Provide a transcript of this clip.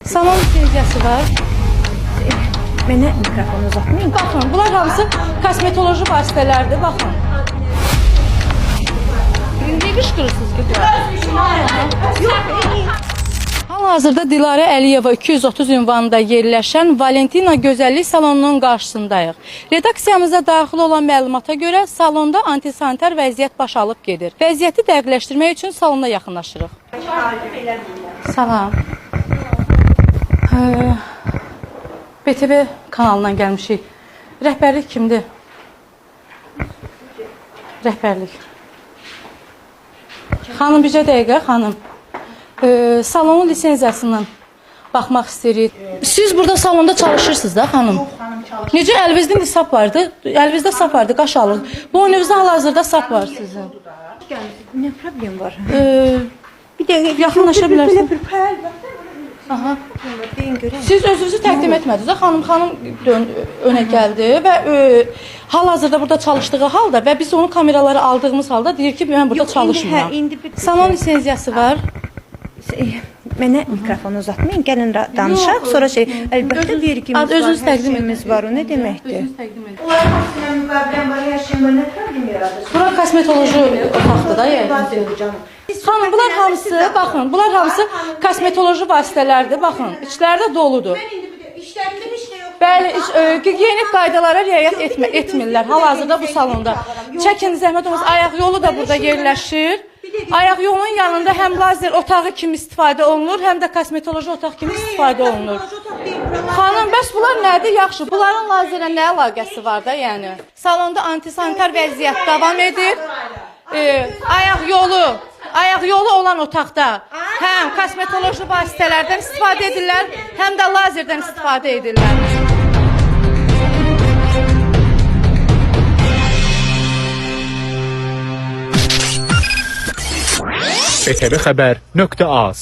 Salon lisenziyası var. Mənə mikrofonu uzatmayın. Baxın, bunlar hamısı kosmetoloji vasitələrdir, baxın. İndi qışqırırsınız ki, hal-hazırda Dilarə Əliyeva 230 ünvanında yerləşən Valentina Gözəllik Salonunun qarşısındayıq. Redaksiyamıza daxil olan məlumata görə salonda antisanitar vəziyyət baş alıb gedir. Vəziyyəti dəqiqləşdirmək üçün salona yaxınlaşırıq. Salam. BTV kanalından gəlmişik. Rəhbərlik kimdir? Rəhbərlik. Xanım, bircə dəqiqə, xanım. Salonun lisenziyasından baxmaq istəyirik. Siz burada salonda çalışırsınız da, xanım? Yox, xanım çalışır. Necə əlinizdə sap vardı? Əlinizdə sap vardı, qaş alır. Boynunuzda hal-hazırda sap var sizin. Nə problem var? Bir dəqiqə yaxınlaşa bilərsiniz. Bir pəl var. Aha. Deyin görək. Siz özünüzü təqdim etmədiniz. Xanım önə gəldi və hal-hazırda burada çalışdığı halda və biz onun kameraları aldığımız halda deyir ki, mən burada çalışmıram. İndi Salon lisenziyası var. Mənə mikrofonu uzatmayın. Gəlin danışaq. Sonra əlbəttə vergimiz var. Özünüz təqdim etmemiz var. O nə deməkdir? Özünüz təqdim edin. Onlar hamısıyla müqabilən var. Hər şeyin var. Nə problem yaradır? Bura kosmetoloji otaqdır da, yəni. Xanım, bunlar hamısı, baxın, bunlar hamısı kosmetoloji vasitələrdir. Baxın, içlərdə doludur. İşlərimdə heç nə yox. Bəli, gigiyenik qaydalara riayət etmirlər hal-hazırda bu salonda. Çəkin, zəhmət olmaz, ayaq yolu da burada yerləşir. Ayaq yolunun yanında həm lazer otağı kimi istifadə olunur, həm də kosmetoloji otaq kimi istifadə olunur. Xanım, bəs bunlar nədir? Yaxşı, bunların lazerlə nə əlaqəsi var da, yəni? Salonda antisanitar vəziyyət davam edir. Ayaq yolu olan otaqda həm kosmetoloji vasitələrdən istifadə edirlər, həm də lazerdən istifadə edirlər. BTV Xəbər.az